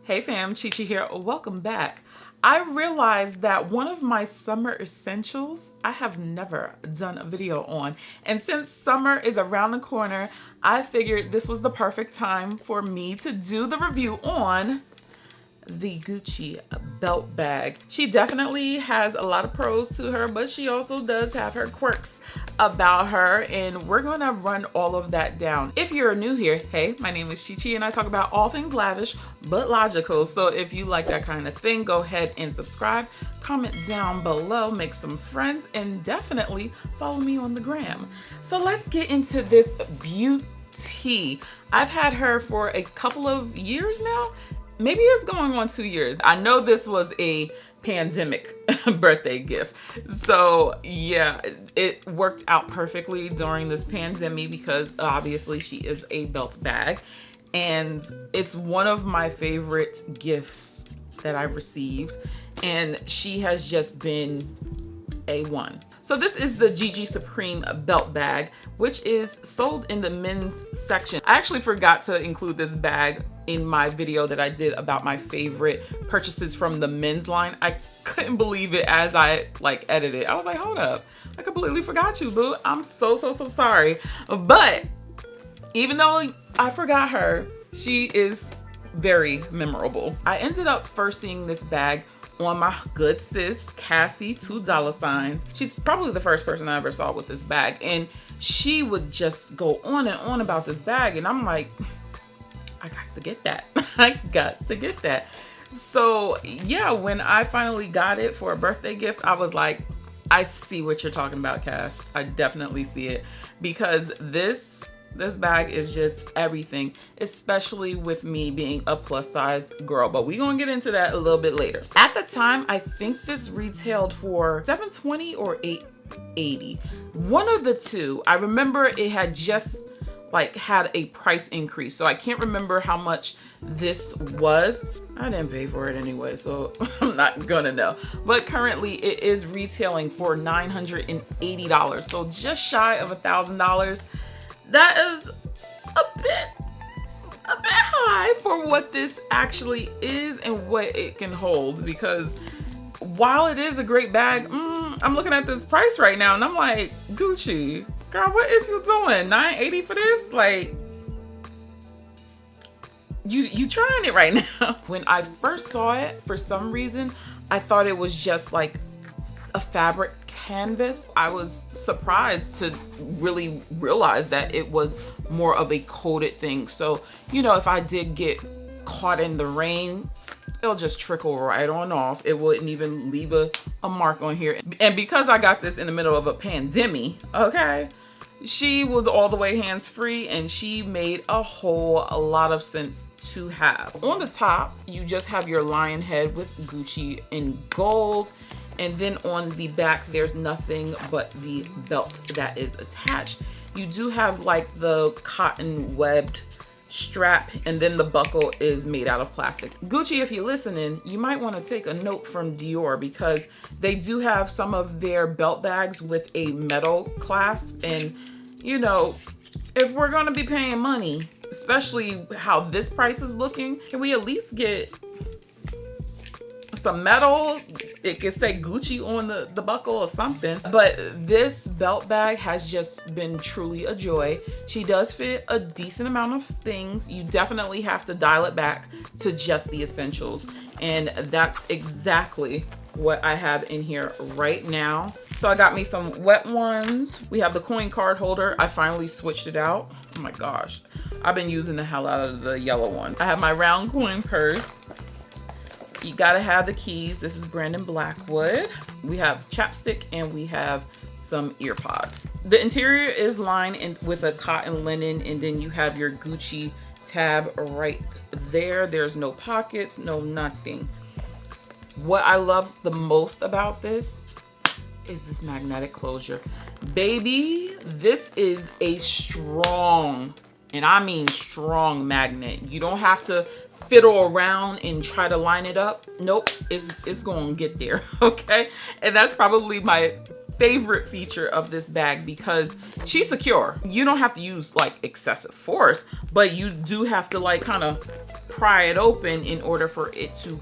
Hey fam, Chi here. Welcome back. I realized that one of my summer essentials I have never done a video on. And since summer is around the corner, I figured this was the perfect time for me to do the review on the Gucci belt bag. She definitely has a lot of pros to her, but she also does have her quirks about her, and we're gonna run all of that down. If you're new here, hey, my name is Chi and I talk about all things lavish but logical. So if you like that kind of thing, go ahead and subscribe, comment down below, make some friends, and follow me on the gram. So let's get into this beauty. I've had her for a couple of years now. Maybe it's going on 2 years. I know this was a pandemic birthday gift. So yeah, it worked out perfectly during this pandemic because obviously she is a belt bag. And it's one of my favorite gifts that I've received. And she has just been A1. So this is the Gigi Supreme belt bag, which is sold in the men's section. I actually forgot to include this bag in my video that I did about my favorite purchases from the men's line. I couldn't believe it as I edited. I was like, hold up, I completely forgot you, boo. I'm so sorry. But even though I forgot her, she is very memorable. I ended up first seeing this bag on my good sis Cassie $2. She's probably the first person I ever saw with this bag, and she would just go on and on about this bag, and I'm like, I got to get that. I got to get that. So yeah, when I finally got it for a birthday gift, I was like, I see what you're talking about, Cass. I definitely see it, because this bag is just everything, especially with me being a plus size girl, but we're gonna get into that a little bit later. At the time, I think this retailed for $720 or $880. One of the two. I remember it had just had a price increase, so I can't remember how much this was. I didn't pay for it anyway, so I'm not gonna know. But currently it is retailing for $980, so just shy of $1,000. That is a bit high for what this actually is and what it can hold, because while it is a great bag, I'm looking at this price right now and I'm like, Gucci, girl, what is you doing? $980 for this? Like, you trying it right now. When I first saw it, for some reason, I thought it was just like a fabric canvas. I was surprised to really realize that it was more of a coated thing. So, if I did get caught in the rain, it'll just trickle right on off. It wouldn't even leave a mark on here. And because I got this in the middle of a pandemic, okay, she was all the way hands-free, and she made a lot of sense to have. On the top, you just have your lion head with Gucci in gold. And then on the back, there's nothing but the belt that is attached. You do have the cotton webbed strap, and then the buckle is made out of plastic. Gucci, if you're listening, you might want to take a note from Dior, because they do have some of their belt bags with a metal clasp. And if we're going to be paying money, especially how this price is looking, can we at least get some metal? It could say Gucci on the buckle or something. But this belt bag has just been truly a joy. She does fit a decent amount of things. You definitely have to dial it back to just the essentials, and that's exactly what I have in here right now. So I got me some wet ones. We have the coin card holder. I finally switched it out. Oh my gosh, I've been using the hell out of the yellow one. I have my round coin purse. You gotta have the keys. This is Brandon Blackwood. We have chapstick, and we have some ear pods. The interior is lined with a cotton linen, and then you have your Gucci tab right there. There's no pockets, no nothing. What I love the most about this is this magnetic closure. Baby, this is a strong, and I mean strong, magnet. You don't have to fiddle around and try to line it up. Nope, it's gonna get there, okay? And that's probably my favorite feature of this bag because she's secure. You don't have to use like excessive force, but you do have to like kind of pry it open in order for it to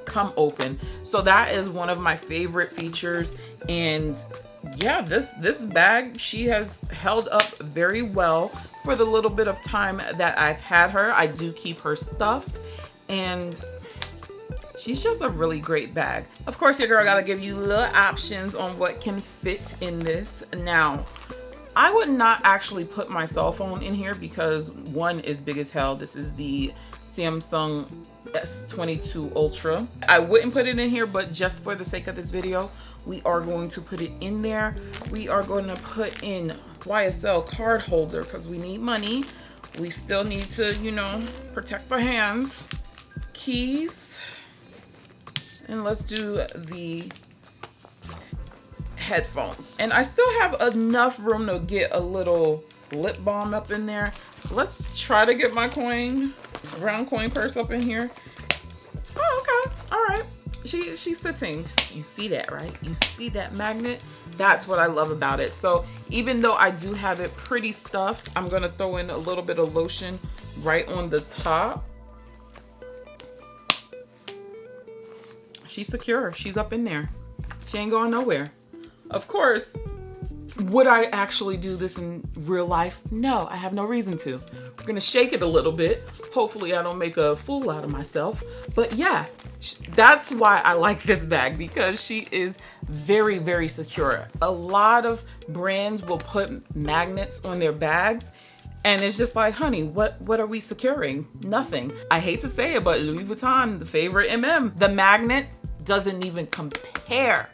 come open. So that is one of my favorite features. And yeah, this bag, she has held up very well for the little bit of time that I've had her. I do keep her stuffed, and she's just a really great bag. Of course, your girl gotta give you little options on what can fit in this. Now, I would not actually put my cell phone in here because one is big as hell. This is the Samsung S22 Ultra. I wouldn't put it in here, but just for the sake of this video, we are going to put it in there. We are going to put in YSL card holder because we need money. We still need to, you know, protect the hands. Keys. And let's do the headphones. And I still have enough room to get a little lip balm up in there. Let's try to get my round coin purse up in here. Oh, okay. All right. She's sitting. You see that, right? You see that magnet? That's what I love about it. So even though I do have it pretty stuffed, I'm gonna throw in a little bit of lotion right on the top. She's secure. She's up in there. She ain't going nowhere. Of course, would I actually do this in real life? No, I have no reason to. We're gonna shake it a little bit. Hopefully I don't make a fool out of myself. But yeah, that's why I like this bag, because she is very, very secure. A lot of brands will put magnets on their bags, and it's just like, honey, what are we securing? Nothing. I hate to say it, but Louis Vuitton, the favorite the magnet doesn't even compare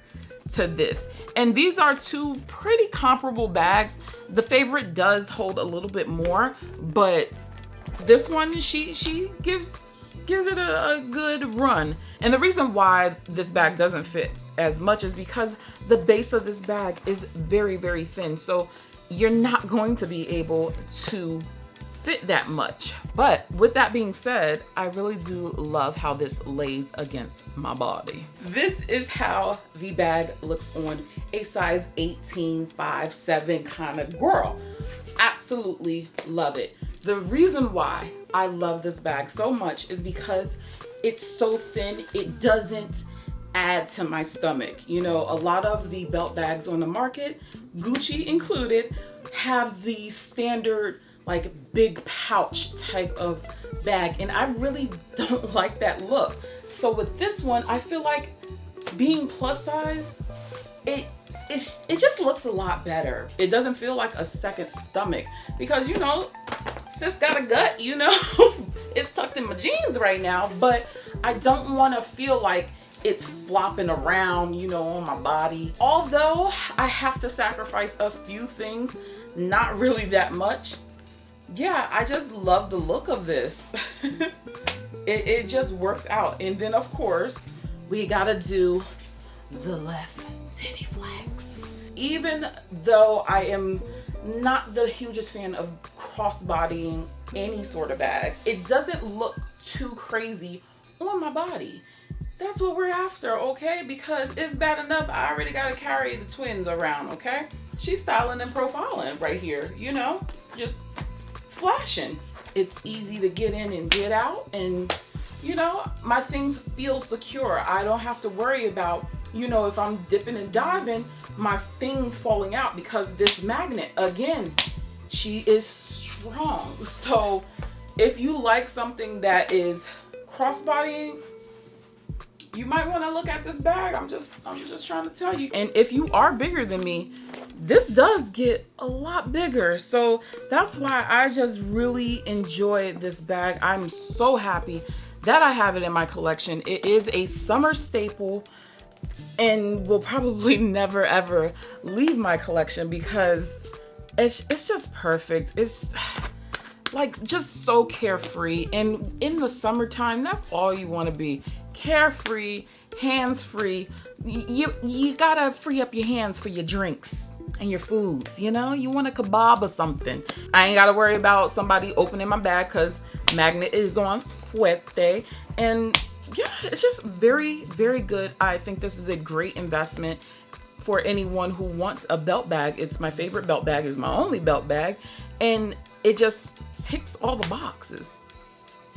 to this. And these are two pretty comparable bags. The favorite does hold a little bit more, but this one, she gives it a good run. And the reason why this bag doesn't fit as much is because the base of this bag is very, very thin. So you're not going to be able to fit that much. But with that being said, I really do love how this lays against my body. This is how the bag looks on a size 18, 5, 7 kind of girl. Absolutely love it. The reason why I love this bag so much is because it's so thin, it doesn't add to my stomach. You know, a lot of the belt bags on the market, Gucci included, have the standard like big pouch type of bag, and I really don't like that look. So with this one, I feel like being plus size, it just looks a lot better. It doesn't feel like a second stomach because, you know, sis got a gut, you know. It's tucked in my jeans right now, but I don't want to feel like it's flopping around, you know, on my body. Although I have to sacrifice a few things, not really that much. Yeah, I just love the look of this. It just works out. And then of course, we gotta do the left titty flex. Even though I am not the hugest fan of crossbodying any sort of bag, it doesn't look too crazy on my body. That's what we're after, okay? Because it's bad enough I already gotta carry the twins around, okay? She's styling and profiling right here, you know? Just flashing. It's easy to get in and get out, and you know, my things feel secure. I don't have to worry about, you know, if I'm dipping and diving, my things falling out, because this magnet, again, she is strong. So if you like something that is crossbodying, you might want to look at this bag. I'm just trying to tell you. And if you are bigger than me, this does get a lot bigger. So that's why I just really enjoy this bag. I'm so happy that I have it in my collection. It is a summer staple and will probably never ever leave my collection because it's just perfect. It's like just so carefree, and in the summertime, that's all you want to be. Carefree, hands-free. You gotta free up your hands for your drinks and your foods, you know? You want a kebab or something. I ain't gotta worry about somebody opening my bag because magnet is on fuerte. And yeah, it's just very, very good. I think this is a great investment for anyone who wants a belt bag. It's my favorite belt bag, it's my only belt bag, and it just ticks all the boxes.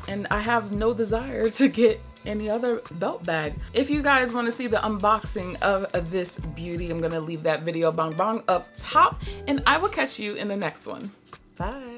And I have no desire to get any other belt bag. If you guys want to see the unboxing of this beauty, I'm gonna leave that video bang bang up top, and I will catch you in the next one. Bye.